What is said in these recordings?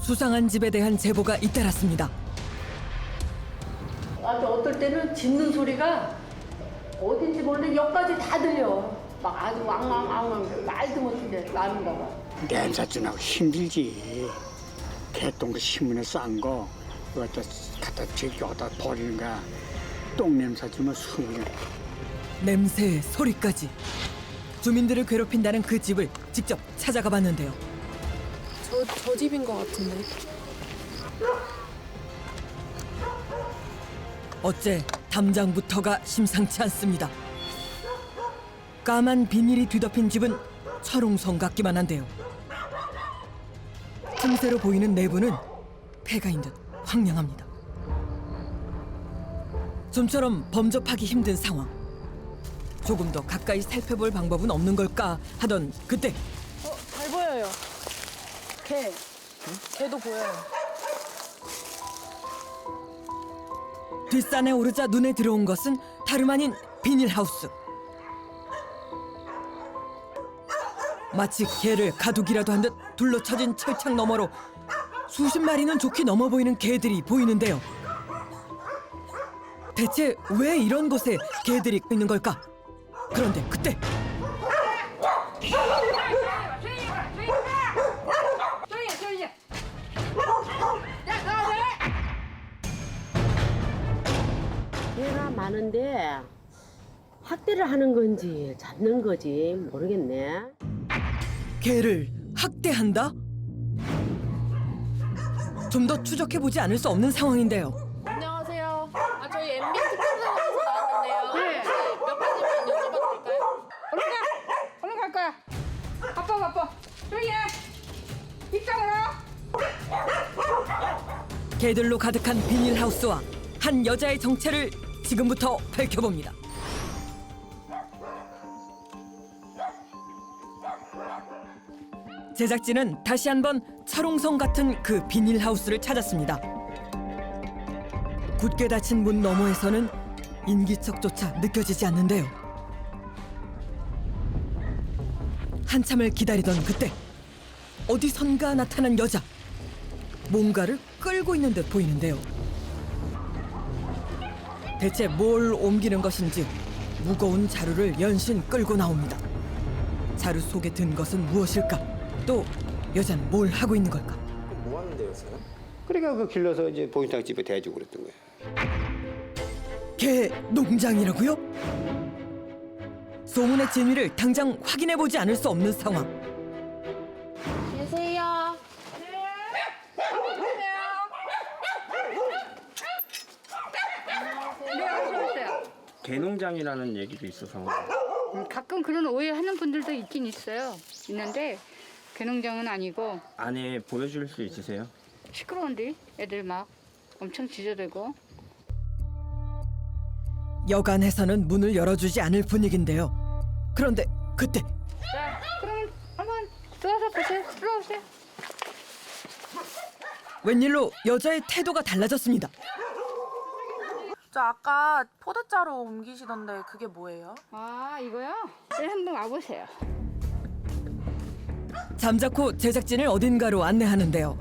수상한 집에 대한 제보가 잇따랐습니다. 아주 어떨 때는 짖는 소리가 어딘지 모르는데 여기까지 다 들려. 막 아주 왕왕왕왕 말도 못하게 나는가 봐. 냄새주나고 힘들지. 개똥 신문에 싼 거 갖다 저기 어디다 버리는 거야. 똥 냄새 주면 숨이. 냄새, 소리까지. 주민들을 괴롭힌다는 그 집을 직접 찾아가 봤는데요. 저 집인 것 같은데. 어째 담장부터가 심상치 않습니다. 까만 비닐이 뒤덮인 집은 철옹성 같기만 한데요. 틈새로 보이는 내부는 폐가인 듯 황량합니다. 좀처럼 범접하기 힘든 상황. 조금 더 가까이 살펴볼 방법은 없는 걸까 하던 그때 잘 보여요. 개도 보여요. 뒷산에 오르자 눈에 들어온 것은 다름 아닌 비닐하우스. 마치 개를 가두기라도 한 듯 둘러쳐진 철창 너머로 수십 마리는 좋게 넘어 보이는 개들이 보이는데요. 대체 왜 이런 곳에 개들이 있는 걸까? 그런데 그때 개가 많은데 학대를 하는 건지 잡는 거지 모르겠네. 개를 학대한다? 좀 더 추적해보지 않을 수 없는 상황인데요. 안녕하세요. 저희 MB 특별사에서 나왔는데요. 네. 몇 가지만 여쭤봐도 될까요? 얼른 갈 거야. 바빠. 조용히 해. 입장으로. 개들로 가득한 비닐하우스와 한 여자의 정체를 지금부터 밝혀봅니다. 제작진은 다시 한번 철옹성 같은 그 비닐하우스를 찾았습니다. 굳게 닫힌 문 너머에서는 인기척조차 느껴지지 않는데요. 한참을 기다리던 그때 어디선가 나타난 여자. 뭔가를 끌고 있는 듯 보이는데요. 대체 뭘 옮기는 것인지 무거운 자루를 연신 끌고 나옵니다. 자루 속에 든 것은 무엇일까? 또 여자는 뭘 하고 있는 걸까? 뭐 하는데요, 선생님? 그러니까 그 길러서 이제 보인탕 집에 대주고 그랬던 거야. 개 농장이라고요? 소문의 진위를 당장 확인해보지 않을 수 없는 상황. 계세요. 네, 어서 오세요. 개농장이라는 얘기도 있어서 가끔 그런 오해하는 분들도 있긴 있어요. 있는데 개농장은 아니고 안에 보여줄 수 있으세요? 시끄러운데 애들 막 엄청 짖어대고. 여간해서는 문을 열어주지 않을 분위기인데요. 그런데 그때 자, 그럼 한번 들어와서 보세요. 들어오세요. 웬일로 여자의 태도가 달라졌습니다. 저 아까 포대자루 옮기시던데 그게 뭐예요? 아, 이거요? 네, 한번 와보세요. 잠자코 제작진을 어딘가로 안내하는데요.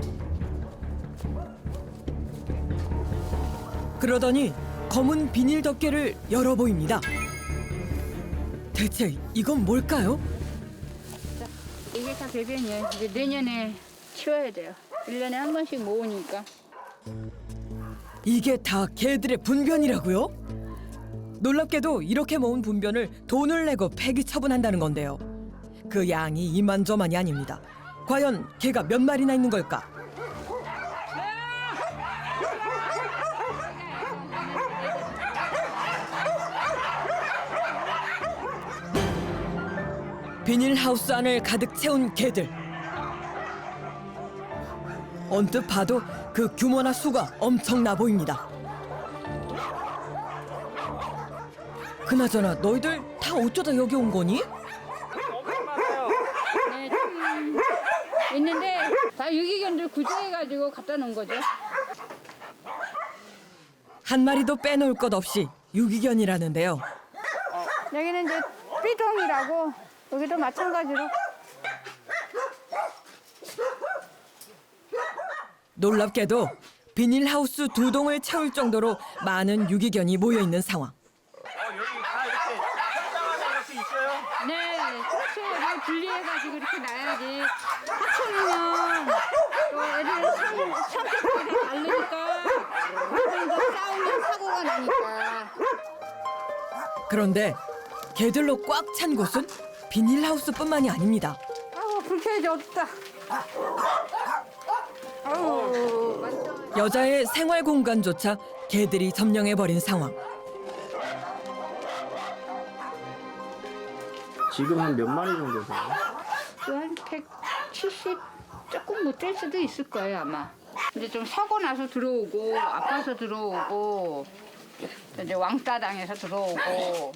그러더니 검은 비닐 덮개를 열어 보입니다. 대체 이건 뭘까요? 이게 다 배변이에요. 이제 내년에 치워야 돼요. 1년에 한 번씩 모으니까. 이게 다 개들의 분변이라고요? 놀랍게도 이렇게 모은 분변을 돈을 내고 폐기 처분한다는 건데요. 그 양이 이만저만이 아닙니다. 과연 개가 몇 마리나 있는 걸까? 비닐하우스 안을 가득 채운 개들. 언뜻 봐도 그 규모나 수가 엄청나 보입니다. 그나저나 너희들 다 어쩌다 여기 온 거니? 네, 좀 있는데 다 유기견들 구조해가지고 갖다 놓은 거죠. 한 마리도 빼놓을 것 없이 유기견이라는데요. 여기는 이제 삐동이라고 여기도 마찬가지로 놀랍게도 비닐하우스 2동을 채울 정도로 많은 유기견이 모여 있는 상황. 여기 다 이렇게 짱짱하게 이렇게 있어요? 네, 그렇죠. 이걸 분리해가지고 이렇게 놔야지. 합쳐놓으면 또 애들 성격이 다르니까 그러니까 싸우면 사고가 나니까. 그런데 개들로 꽉 찬 곳은 비닐하우스뿐만이 아닙니다. 아우 불쾌해져 어둡다. 아우 여자의 생활 공간조차 개들이 점령해버린 상황. 지금 한 몇 마리 정도 돼요? 한 170 조금 못 될 수도 있을 거예요 아마. 근데 좀 사고 나서 들어오고 아파서 들어오고 이제 왕따 당해서 들어오고.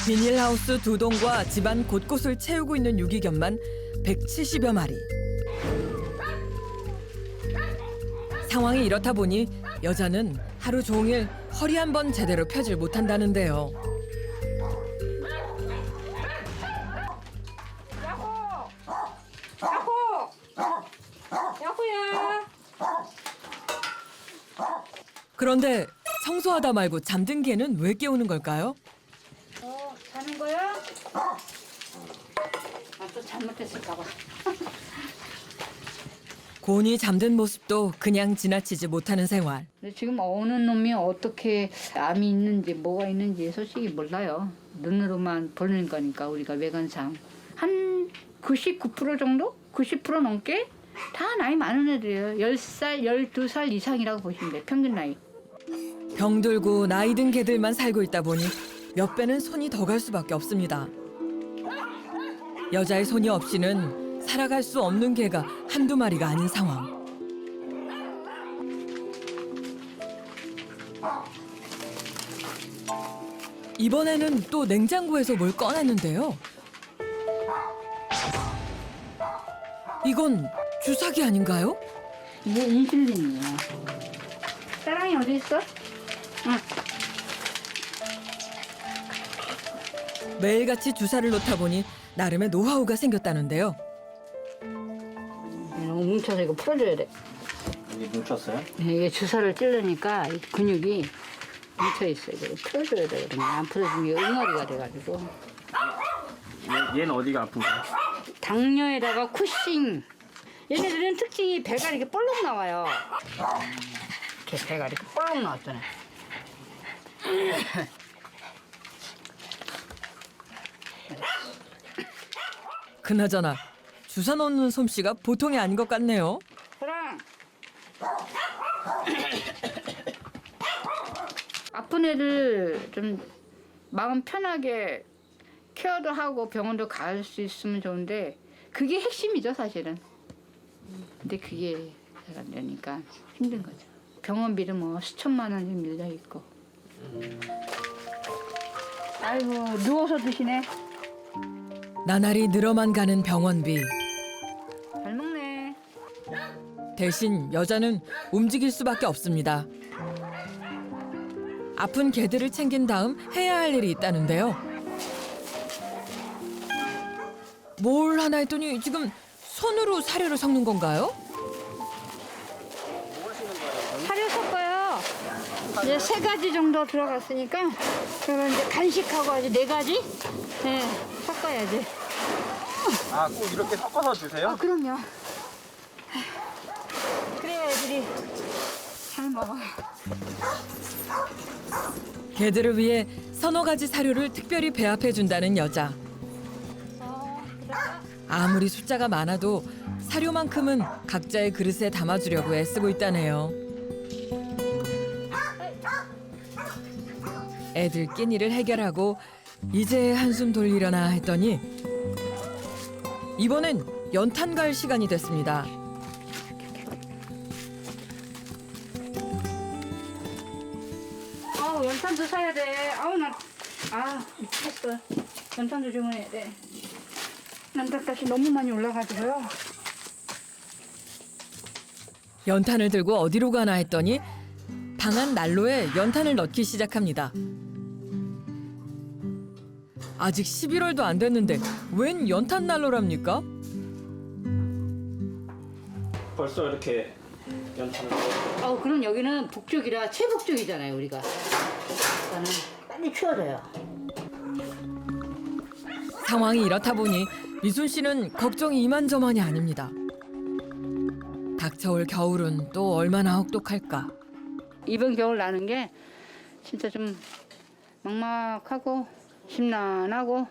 비닐하우스 2동과 집안 곳곳을 채우고 있는 유기견만 170여 마리. 상황이 이렇다 보니 여자는 하루 종일 허리 한 번 제대로 펴질 못한다는데요. 야호야. 그런데 청소하다 말고 잠든 개는 왜 깨우는 걸까요? 자는 거야? 또 잘못했을까 봐. 곤히 잠든 모습도 그냥 지나치지 못하는 생활. 근데 지금 어느 놈이 어떻게 암이 있는지 뭐가 있는지 솔직히 몰라요. 눈으로만 보는 거니까 우리가 외관상 한 99% 정도? 90% 넘게 다 나이 많은 애들이에요. 10살, 12살 이상이라고 보시면 돼요. 평균 나이. 병들고 나이 든 개들만 살고 있다 보니 몇 배는 손이 더 갈 수밖에 없습니다. 여자의 손이 없이는 살아갈 수 없는 개가 한두 마리가 아닌 상황. 이번에는 또 냉장고에서 뭘 꺼냈는데요. 이건 주사기 아닌가요? 이게 인슐린이에요. 사랑이 어디 있어? 응. 매일같이 주사를 놓다 보니 나름의 노하우가 생겼다는데요. 이거 뭉쳐서 이거 풀어줘야 돼. 여기 뭉쳤어요? 이게 주사를 찌르니까 이 근육이 뭉쳐 있어요. 이거 풀어줘야 되거든요. 안 풀어주면 응어리가 돼가지고. 얘는 어디가 아픈가요? 당뇨에다가 쿠싱. 얘네들은 특징이 배가 이렇게 볼록 나와요. 이렇게 배가 이렇게 볼록 나왔잖아요. 그나저나 주사 놓는 솜씨가 보통이 아닌 것 같네요. 사랑. 아픈 애들 좀 마음 편하게 케어도 하고 병원도 갈 수 있으면 좋은데 그게 핵심이죠 사실은. 근데 그게 잘 안 되니까 힘든 거죠. 병원비도 뭐 수천만 원이 밀려 있고. 아이고 누워서 드시네. 나날이 늘어만 가는 병원비. 잘 먹네. 대신 여자는 움직일 수밖에 없습니다. 아픈 개들을 챙긴 다음 해야 할 일이 있다는데요. 뭘 하나 했더니 지금 손으로 사료를 섞는 건가요? 사료 섞어요. 이제 3가지 정도 들어갔으니까 그러면 이제 간식하고 아주 4가지 네, 섞어야지. 아, 꼭 이렇게 섞어서 주세요? 그럼요. 그래야 애들이 잘 먹어요. 개들을 위해 서너 가지 사료를 특별히 배합해 준다는 여자. 아무리 숫자가 많아도 사료만큼은 각자의 그릇에 담아주려고 애쓰고 있다네요. 애들 끼니를 해결하고 이제 한숨 돌리려나 했더니 이번엔 연탄 갈 시간이 됐습니다. 아우 연탄도 사야 돼. 아우 미쳤어. 연탄도 주문해야 돼. 연탄값이 너무 많이 올라가지고요. 연탄을 들고 어디로 가나 했더니 방 안 난로에 연탄을 넣기 시작합니다. 아직 11월도 안 됐는데 웬 연탄 난로랍니까? 벌써 이렇게 연차는 그럼 여기는 북쪽이라 최북쪽이잖아요, 우리가. 그러니까는 빨리 추워져요. 상황이 이렇다 보니 미순 씨는 걱정이 이만저만이 아닙니다. 닥쳐올 겨울은 또 얼마나 혹독할까. 이번 겨울 나는 게 진짜 좀 막막하고 심란하고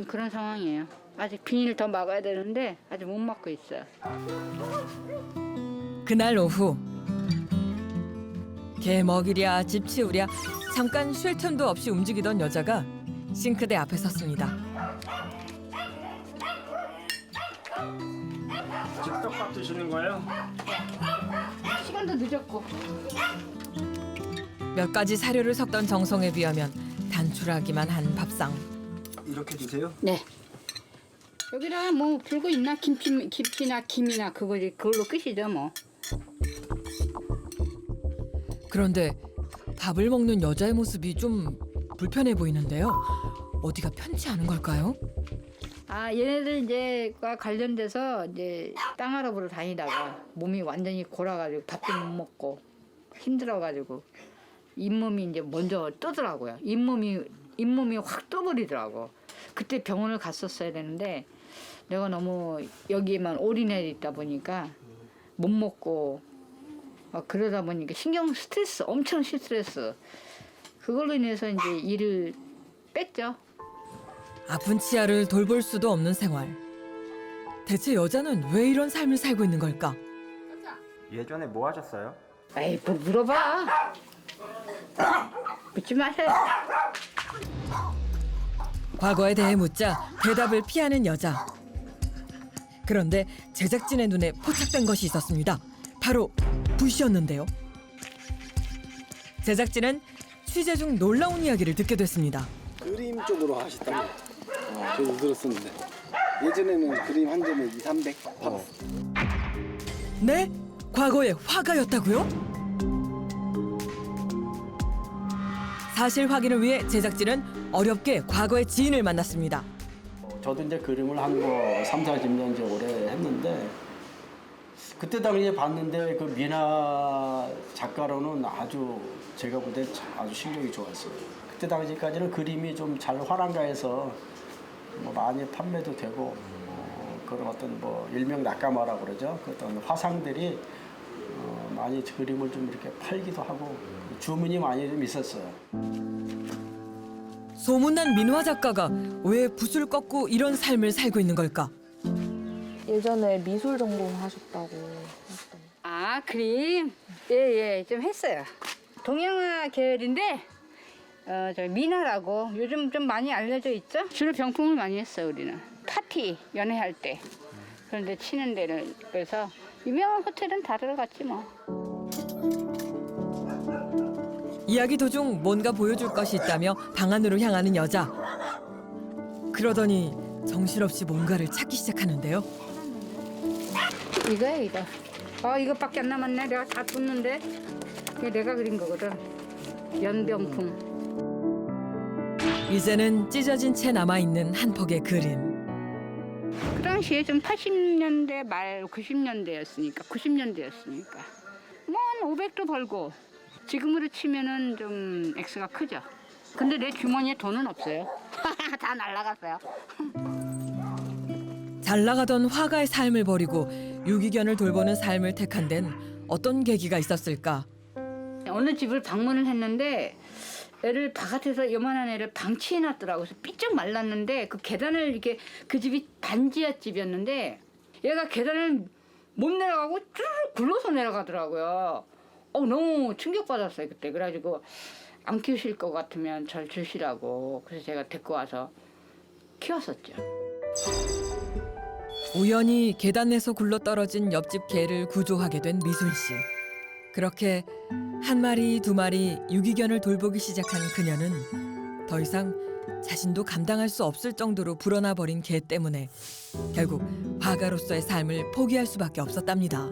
그런 상황이에요. 아직 비닐 더 막아야 되는데 아직 못 막고 있어요. 그날 오후 개 먹이랴 집 치우랴 잠깐 쉴 틈도 없이 움직이던 여자가 싱크대 앞에 섰습니다. 지금 떡밥 드시는 거예요? 시간도 늦었고. 몇 가지 사료를 섞던 정성에 비하면 단출하기만 한 밥상. 이렇게 드세요? 네. 여기다 뭐 불고 있나 김치나 김이나 그걸로 끝이죠 뭐. 그런데 밥을 먹는 여자의 모습이 좀 불편해 보이는데요. 어디가 편치 않은 걸까요? 얘네들 이제과 관련돼서 이제 땅 알아보러 다니다가 몸이 완전히 골아가지고 밥도 못 먹고 힘들어가지고 잇몸이 이제 먼저 뜨더라고요. 잇몸이 확 떠버리더라고. 그때 병원을 갔었어야 되는데 내가 너무 여기에만 올인해 있다 보니까 못 먹고 그러다 보니까 스트레스 엄청 스트레스. 그걸로 인해서 이제 일을 뺐죠. 아픈 치아를 돌볼 수도 없는 생활. 대체 여자는 왜 이런 삶을 살고 있는 걸까? 예전에 뭐 하셨어요? 에이, 뭐 물어봐. 묻지 마세요. 과거에 대해 묻자 대답을 피하는 여자. 그런데 제작진의 눈에 포착된 것이 있었습니다. 바로 붓이었는데요. 제작진은 취재 중 놀라운 이야기를 듣게 됐습니다. 그림 쪽으로 하시다고 저도 들었었는데 예전에는 그림 한 점에 200, 300 팔았어요. 네? 과거에 화가였다고요? 사실 확인을 위해 제작진은 어렵게 과거의 지인을 만났습니다. 저도 이제 그림을 한 거 3, 40년 이제 오래 했는데 그때 당시에 봤는데 그 미나 작가로는 아주 제가 볼 때 아주 실력이 좋았어요. 그때 당시까지는 그림이 좀 잘 활한가해서 뭐 많이 판매도 되고 그런 어떤 뭐 일명 낙가마라고 그러죠. 그 어떤 화상들이 많이 그림을 좀 이렇게 팔기도 하고 주문이 많이 좀 있었어요. 소문난 민화 작가가 왜 붓을 꺾고 이런 삶을 살고 있는 걸까? 예전에 미술 전공하셨다고 하셨던데. 그림? 예, 좀 했어요. 동양화 계열인데, 저 미나라고 요즘 좀 많이 알려져 있죠? 주로 병풍을 많이 했어요, 우리는. 파티, 연애할 때. 그런데 치는 데는, 그래서 유명한 호텔은 다 들어갔지 뭐. 이야기 도중 뭔가 보여줄 것이 있다며 방 안으로 향하는 여자. 그러더니 정신없이 뭔가를 찾기 시작하는데요. 이거야, 이거. 이것밖에 안 남았네. 내가 다 줬는데. 이게 내가 그린 거거든. 연병풍. 이제는 찢어진 채 남아있는 한 폭의 그림. 그 당시에 좀 80년대 말 90년대였으니까 뭐 한 500도 벌고 지금으로 치면은 좀 액수가 크죠. 근데 내 주머니에 돈은 없어요. 다 날라갔어요. 잘 나가던 화가의 삶을 버리고 유기견을 돌보는 삶을 택한 데는 어떤 계기가 있었을까? 어느 집을 방문을 했는데 애를 바깥에서 요만한 애를 방치해놨더라고. 그래서 삐쩍 말랐는데 그 계단을 이렇게 그 집이 반지하 집이었는데 얘가 계단을 못 내려가고 쭉 굴러서 내려가더라고요. 너무 충격받았어요 그때. 그래가지고 안 키우실 것 같으면 절 주시라고. 그래서 제가 데리고 와서 키웠었죠. 우연히 계단에서 굴러떨어진 옆집 개를 구조하게 된 미순 씨. 그렇게 한 마리 두 마리 유기견을 돌보기 시작한 그녀는 더 이상 자신도 감당할 수 없을 정도로 불어나 버린 개 때문에 결국 화가로서의 삶을 포기할 수밖에 없었답니다.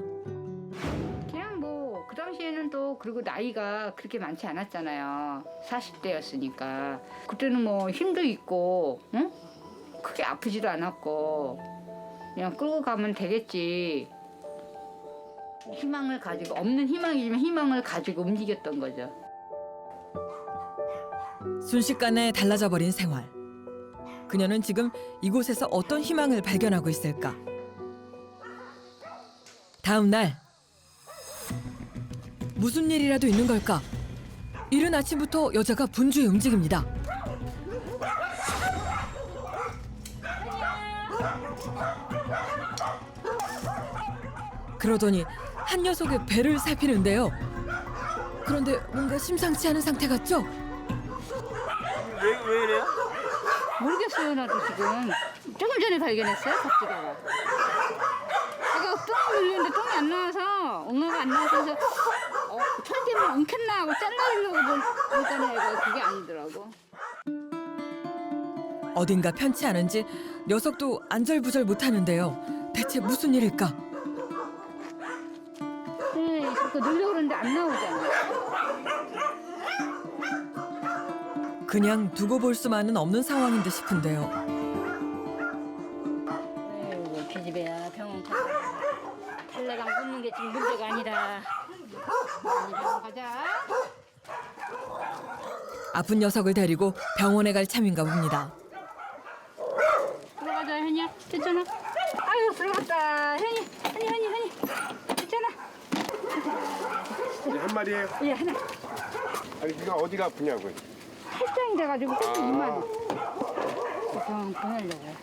그냥 뭐 그 당시에는 또 그리고 나이가 그렇게 많지 않았잖아요. 40대였으니까 그때는 뭐 힘도 있고 응? 크게 아프지도 않았고 그냥 끌고 가면 되겠지. 희망을 가지고 없는 희망이지만 희망을 가지고 움직였던 거죠. 순식간에 달라져 버린 생활. 그녀는 지금 이곳에서 어떤 희망을 발견하고 있을까? 다음 날 무슨 일이라도 있는 걸까? 이른 아침부터 여자가 분주히 움직입니다. 그러더니 한 녀석의 배를 살피는데요. 그런데 뭔가 심상치 않은 상태 같죠? 왜 이래요? 모르겠어요, 나도 지금. 조금 전에 발견했어요, 박쥐가. 제가 똥을 눌렸는데 똥이 안 나와서, 엉어가 안 나와서, 철 때문에 엉켰나 하고 잘라주려고 보니까 얘가 그게 아니더라고. 어딘가 편치 않은지 녀석도 안절부절 못하는데요. 대체 무슨 일일까? 네, 자꾸 눌려고 그러는데 안 나오잖아. 그냥 두고 볼 수만은 없는 상황인 듯 싶은데요. 아이고, 기집애야, 병원 가자. 탈레강 붓는 게 지금 문제가 아니라. 병원 가자. 아픈 녀석을 데리고 병원에 갈 참인가 봅니다. 들어가자, 현이야. 괜찮아? 아유, 들어갔다. 현이. 괜찮아? 한 마리예요? 예, 하나. 아니 그가 어디가 아프냐고요? 팔짱이 돼가지고 조금 이만. 병원 보내려고.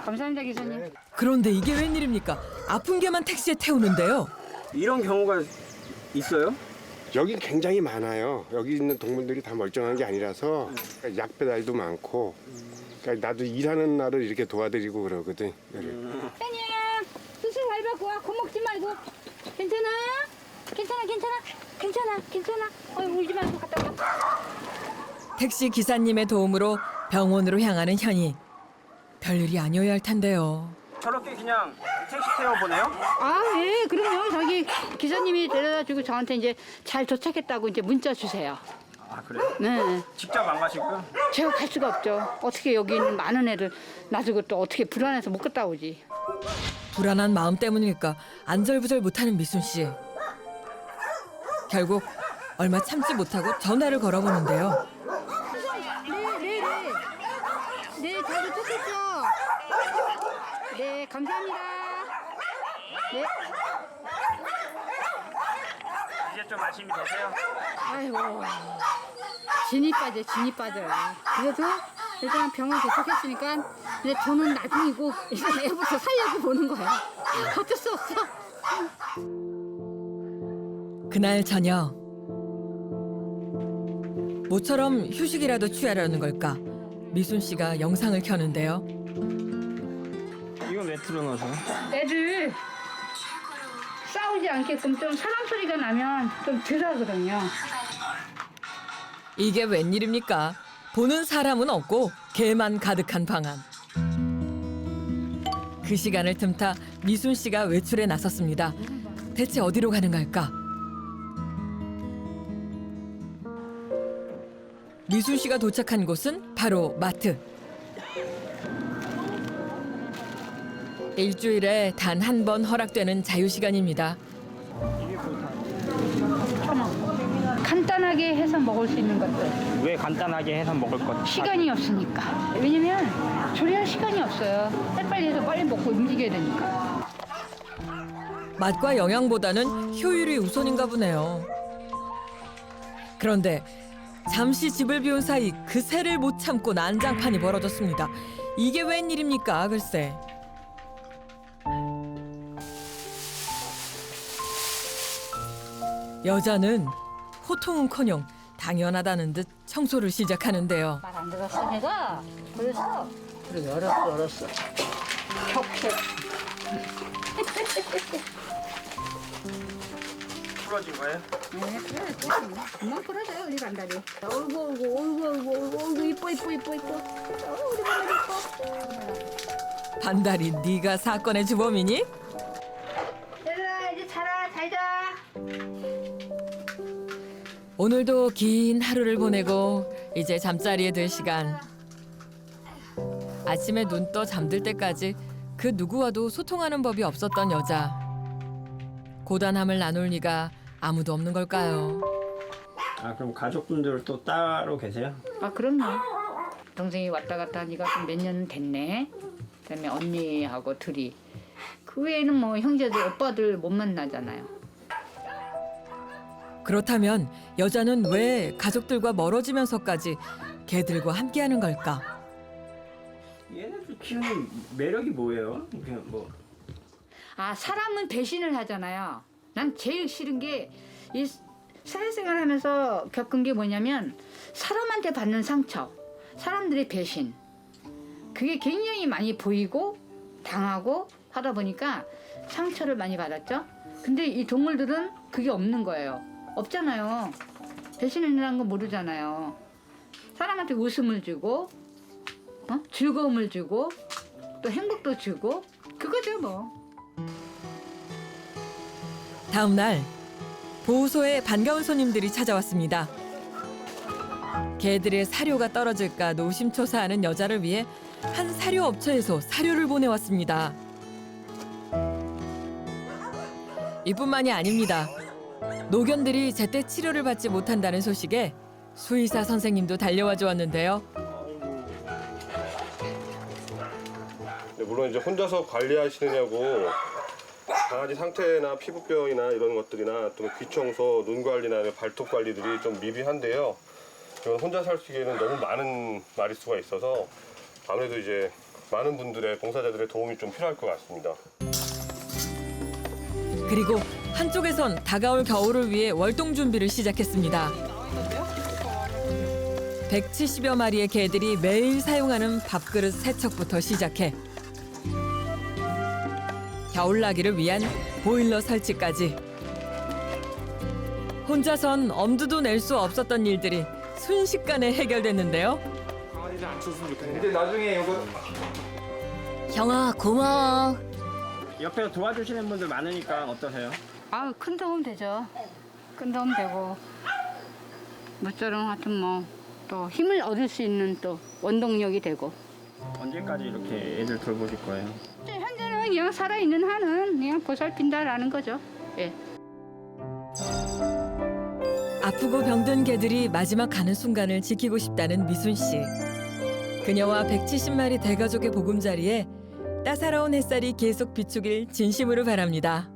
감사합니다, 기사님. 그런데 이게 웬일입니까? 아픈 개만 택시에 태우는데요. 이런 경우가 있어요? 여기 굉장히 많아요. 여기 있는 동물들이 다 멀쩡한 게 아니라서 약 배달도 많고. 그러니까 나도 일하는 날을 이렇게 도와드리고 그러거든. 현이야, 수술 잘 받고 와. 겁먹지 말고. 괜찮아? 괜찮아. 울지 말고 갔다 와. 택시 기사님의 도움으로 병원으로 향하는 현이. 별일이 아니어야 할 텐데요. 저렇게 그냥 택시 태워 보내요? 아, 예, 그럼요. 저기 기사님이 데려다주고 저한테 이제 잘 도착했다고 이제 문자 주세요. 아 그래요? 네. 직접 안 가시고요? 제가 갈 수가 없죠. 어떻게 여기 있는 많은 애를 놔두고 또 어떻게 불안해서 못 갔다 오지. 불안한 마음 때문일까 안절부절 못하는 미순 씨. 결국 얼마 참지 못하고 전화를 걸어보는데요. 네, 잘 도착했죠? 네, 감사합니다. 네. 이제 좀 안심이 되세요? 아이고, 진이 빠져요. 그래도 일단 병원 도착했으니까 이제 저는 나중이고 이제 애부터 살려고 보는 거야. 어쩔 수 없어. 그날 저녁 모처럼 휴식이라도 취하려는 걸까 미순 씨가 영상을 켜는데요. 이건 왜 틀어놓으세요? 애들 싸우지 않게끔 좀 사람 소리가 나면 좀 덜 하거든요. 이게 웬일입니까? 보는 사람은 없고 개만 가득한 방안. 그 시간을 틈타 미순 씨가 외출에 나섰습니다. 대체 어디로 가는 걸까? 미순 씨가 도착한 곳은 바로 마트. 일주일에 단 한 번 허락되는 자유시간입니다. 간단하게 해서 먹을 수 있는 것들. 왜 간단하게 해서 먹을 것? 시간이 없으니까. 왜냐면 조리할 시간이 없어요. 빨리빨리 해서 빨리 먹고 움직여야 되니까. 맛과 영양보다는 효율이 우선인가 보네요. 그런데 잠시 집을 비운 사이 그새를 못 참고 난장판이 벌어졌습니다. 이게 웬일입니까, 글쎄. 여자는 호통은커녕 당연하다는 듯 청소를 시작하는데요. 말 안 들었어 내가. 그래서 그래 알았어. 격해. 풀어진 거예요? 네, 그래. 금방 풀어져요 우리 반달이. 어이구 이뻐. 우리 반달 이뻐. 반달이 네가 사건의 주범이니? 얘들아 이제 자라 잘 자. 오늘도 긴 하루를 보내고 이제 잠자리에 들 시간. 아침에 눈 떠 잠들 때까지 그 누구와도 소통하는 법이 없었던 여자. 고단함을 나눌 리가 아무도 없는 걸까요? 아 그럼 가족분들 또 따로 계세요? 아 그럼요. 동생이 왔다 갔다 하니까 좀 몇 년 됐네. 그다음에 언니하고 둘이. 그 외에는 뭐 형제들 오빠들 못 만나잖아요. 그렇다면 여자는 왜 가족들과 멀어지면서까지 개들과 함께하는 걸까? 얘네들 키우는 매력이 뭐예요? 그냥 뭐 아 사람은 배신을 하잖아요. 난 제일 싫은 게 이 사회생활하면서 겪은 게 뭐냐면 사람한테 받는 상처, 사람들의 배신. 그게 굉장히 많이 보이고 당하고 하다 보니까 상처를 많이 받았죠. 근데 이 동물들은 그게 없는 거예요. 없잖아요. 배신이라는 거 모르잖아요. 사람한테 웃음을 주고 즐거움을 주고 또 행복도 주고 그거죠 뭐. 다음 날 보호소에 반가운 손님들이 찾아왔습니다. 개들의 사료가 떨어질까 노심초사하는 여자를 위해 한 사료 업체에서 사료를 보내왔습니다. 이뿐만이 아닙니다. 노견들이 제때 치료를 받지 못한다는 소식에 수의사 선생님도 달려와 주었는데요. 물론 이제 혼자서 관리하시느냐고 강아지 상태나 피부병이나 이런 것들이나 또 귀 청소, 눈 관리나 발톱 관리들이 좀 미비한데요. 이건 혼자 살기에는 너무 많은 마리수가 있어서 아무래도 이제 많은 분들의 봉사자들의 도움이 좀 필요할 것 같습니다. 그리고 한쪽에선 다가올 겨울을 위해 월동 준비를 시작했습니다. 170여 마리의 개들이 매일 사용하는 밥그릇 세척부터 시작해 겨울나기를 위한 보일러 설치까지. 혼자선 엄두도 낼 수 없었던 일들이 순식간에 해결됐는데요. 근데 나중에 이거 형아 고마워. 옆에서 도와주시는 분들 많으니까 어떠세요? 아, 큰 도움 되죠. 큰 도움 되고 모처럼 하여튼 뭐 또 힘을 얻을 수 있는 또 원동력이 되고. 언제까지 이렇게 애들 돌보실 거예요? 현재는 그냥 살아있는 한은 그냥 보살핀다라는 거죠. 예. 아프고 병든 개들이 마지막 가는 순간을 지키고 싶다는 미순 씨. 그녀와 170마리 대가족의 보금자리에 따사로운 햇살이 계속 비추길 진심으로 바랍니다.